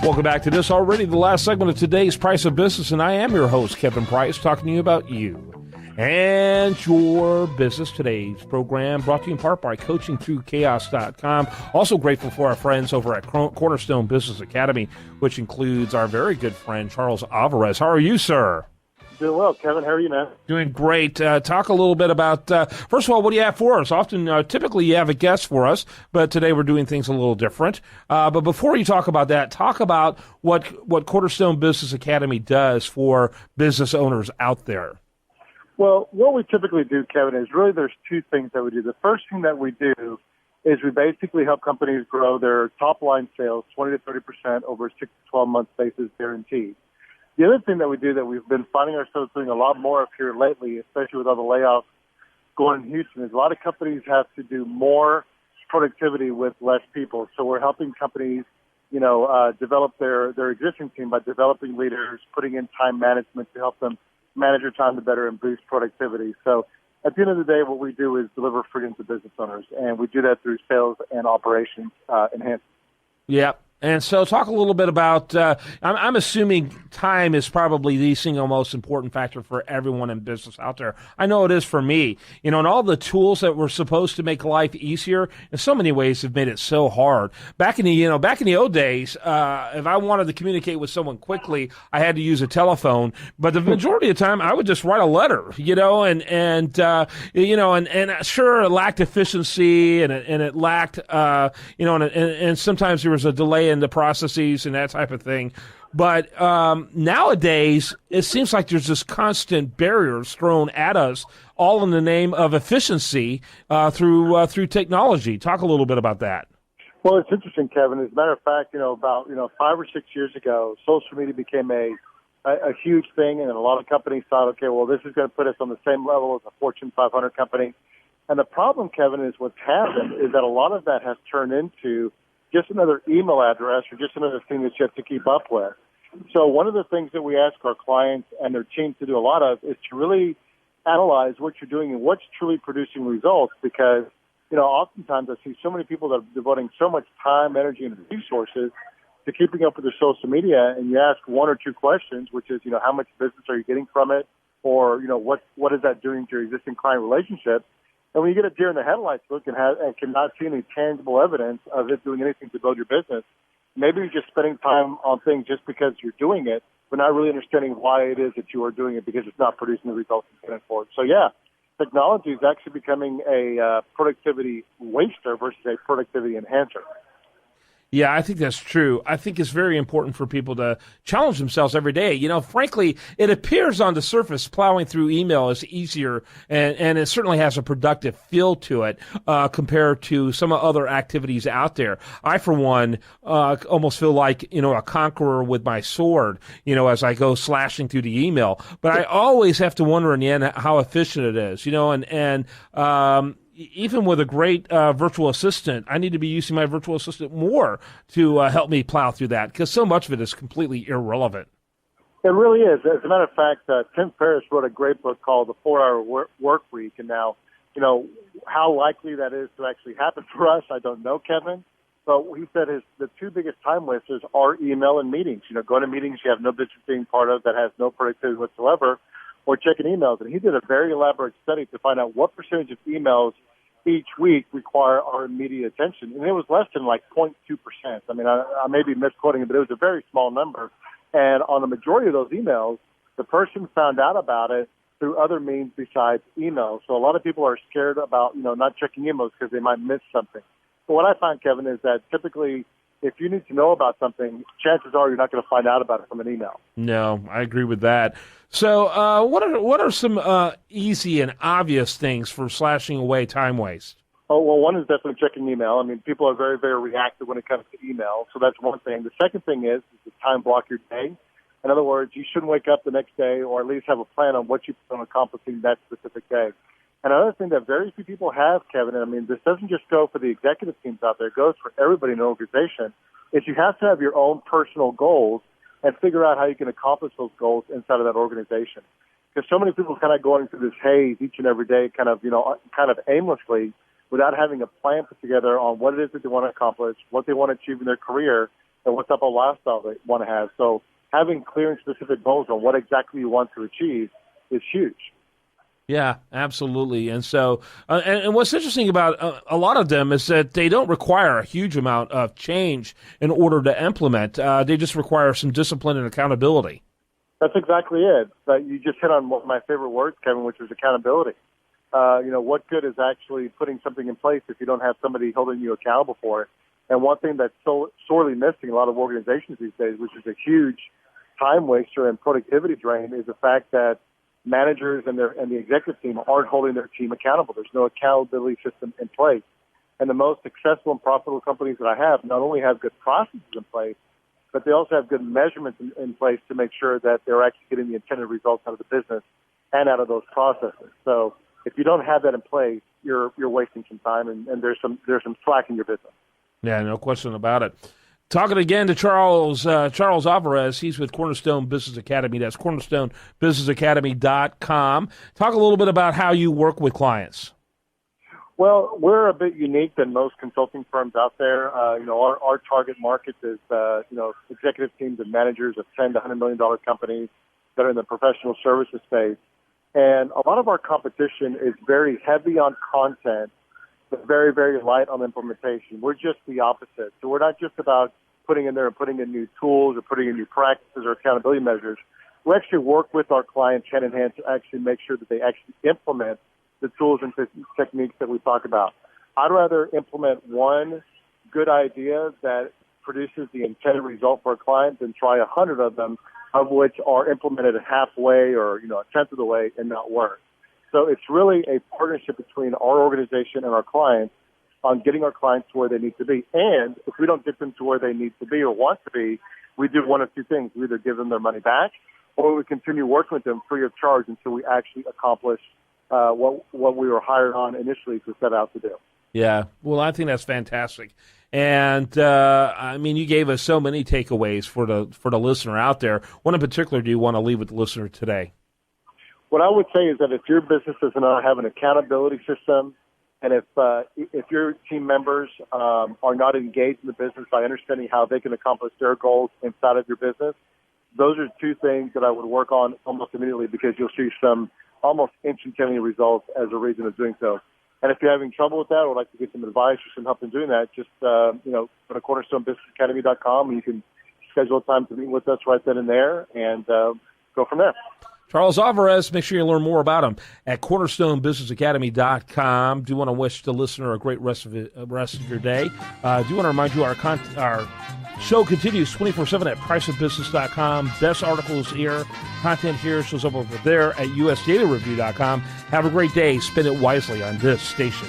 Welcome back to this already the last segment of today's Price of Business, and I am your host, Kevin Price, talking to you about you and your business. Today's program brought to you in part by CoachingThroughChaos.com. Also grateful for our friends over at Cornerstone Business Academy, which includes our very good friend, Charles Alvarez. How are you, sir? Doing well, Kevin. How are you, man? Doing great. Talk a little bit about, first of all, what do you have for us? Typically you have a guest for us, but today we're doing things a little different. But before you talk about that, talk about what Cornerstone Business Academy does for business owners out there. Well, what we typically do, Kevin, is really there's two things that we do. The first thing that we do is we basically help companies grow their top-line sales 20 to 30% over a 6 to 12-month basis guaranteed. The other thing that we do that we've been finding ourselves doing a lot more of here lately, especially with all the layoffs going in Houston, is a lot of companies have to do more productivity with less people. So we're helping companies, develop their existing team by developing leaders, putting in time management to help them manage their time to better and boost productivity. So at the end of the day, what we do is deliver freedom to business owners, and we do that through sales and operations enhancements. Yeah. And so talk a little bit about, I'm assuming time is probably the single most important factor for everyone in business out there. I know it is for me. And all the tools that were supposed to make life easier, in so many ways have made it so hard. Back in the old days, if I wanted to communicate with someone quickly, I had to use a telephone. But the majority of the time, I would just write a letter, and sure, it lacked efficiency and it lacked, and sometimes there was a delay in the processes and that type of thing. But nowadays, it seems like there's just constant barriers thrown at us, all in the name of efficiency through technology. Talk a little bit about that. Well, it's interesting, Kevin. As a matter of fact, about 5 or 6 years ago, social media became a huge thing, and a lot of companies thought, okay, well, this is going to put us on the same level as a Fortune 500 company. And the problem, Kevin, is what's happened is that a lot of that has turned into just another email address or just another thing that you have to keep up with. So one of the things that we ask our clients and their teams to do a lot of is to really analyze what you're doing and what's truly producing results, because, oftentimes I see so many people that are devoting so much time, energy, and resources to keeping up with their social media, and you ask one or two questions, which is, how much business are you getting from it, or, what is that doing to your existing client relationship? And when you get a deer in the headlights look and cannot see any tangible evidence of it doing anything to build your business, maybe you're just spending time on things just because you're doing it, but not really understanding why it is that you are doing it, because it's not producing the results you're getting for it. So, yeah, technology is actually becoming a productivity waster versus a productivity enhancer. Yeah, I think that's true. I think it's very important for people to challenge themselves every day. Frankly, it appears on the surface plowing through email is easier, and it certainly has a productive feel to it compared to some other activities out there. I, for one, almost feel like, a conqueror with my sword, as I go slashing through the email. But I always have to wonder in the end how efficient it is, even with a great virtual assistant, I need to be using my virtual assistant more to help me plow through that, because so much of it is completely irrelevant. It really is. As a matter of fact, Tim Ferriss wrote a great book called The 4-Hour Work Week. And now, how likely that is to actually happen for us, I don't know, Kevin. But he said the two biggest time wasters are email and meetings. Going to meetings you have no business being part of that has no productivity whatsoever, or checking emails. And he did a very elaborate study to find out what percentage of emails each week require our immediate attention. And it was less than 0.2%. I mean, I may be misquoting it, but it was a very small number. And on the majority of those emails, the person found out about it through other means besides email. So a lot of people are scared about, not checking emails because they might miss something. But what I find, Kevin, is that typically if you need to know about something, chances are you're not going to find out about it from an email. No, I agree with that. So what are some easy and obvious things for slashing away time waste? Oh, well, one is definitely checking email. I mean, people are very, very reactive when it comes to email, so that's one thing. The second thing is to time block your day. In other words, you shouldn't wake up the next day or at least have a plan on what you plan on accomplishing that specific day. Another thing that very few people have, Kevin, and I mean, this doesn't just go for the executive teams out there, it goes for everybody in an organization, is you have to have your own personal goals and figure out how you can accomplish those goals inside of that organization. Because so many people kind of going through this haze each and every day, kind of aimlessly, without having a plan put together on what it is that they want to accomplish, what they want to achieve in their career, and what type of lifestyle they want to have. So having clear and specific goals on what exactly you want to achieve is huge. Yeah, absolutely. And so, and what's interesting about a lot of them is that they don't require a huge amount of change in order to implement. They just require some discipline and accountability. That's exactly it. But you just hit on one of my favorite words, Kevin, which is accountability. What good is actually putting something in place if you don't have somebody holding you accountable for it? And one thing that's so sorely missing in a lot of organizations these days, which is a huge time waster and productivity drain, is the fact that managers and the executive team aren't holding their team accountable. There's no accountability system in place. And the most successful and profitable companies that I have not only have good processes in place, but they also have good measurements in place to make sure that they're actually getting the intended results out of the business and out of those processes. So if you don't have that in place, you're wasting some time, and there's some slack in your business. Yeah, no question about it. Talking again to Charles Alvarez. He's with Cornerstone Business Academy. That's cornerstonebusinessacademy.com. Talk a little bit about how you work with clients. Well, we're a bit unique than most consulting firms out there. Our target market is, executive teams and managers of $10 to $100 million companies that are in the professional services space. And a lot of our competition is very heavy on content, but very, very light on implementation. We're just the opposite. So we're not just about putting in new tools or putting in new practices or accountability measures. We actually work with our clients hand in hand to actually make sure that they actually implement the tools and techniques that we talk about. I'd rather implement one good idea that produces the intended result for a client than try 100 of them, of which are implemented halfway or a tenth of the way and not work. So it's really a partnership between our organization and our clients on getting our clients to where they need to be. And if we don't get them to where they need to be or want to be, we do one of two things. We either give them their money back or we continue working with them free of charge until we actually accomplish what we were hired on initially to set out to do. Yeah, well, I think that's fantastic. And, you gave us so many takeaways for the listener out there. What in particular do you want to leave with the listener today? What I would say is that if your business does not have an accountability system, and if your team members are not engaged in the business by understanding how they can accomplish their goals inside of your business, those are two things that I would work on almost immediately, because you'll see some almost instantaneous results as a reason of doing so. And if you're having trouble with that or would like to get some advice or some help in doing that, just go to cornerstonebusinessacademy.com and you can schedule a time to meet with us right then and there and go from there. Charles Alvarez, make sure you learn more about him at cornerstonebusinessacademy.com. Do want to wish the listener a great rest of your day. Do want to remind you our show continues 24/7 at priceofbusiness.com. Best articles here, content here shows up over there at usdailyreview.com. Have a great day. Spend it wisely on this station.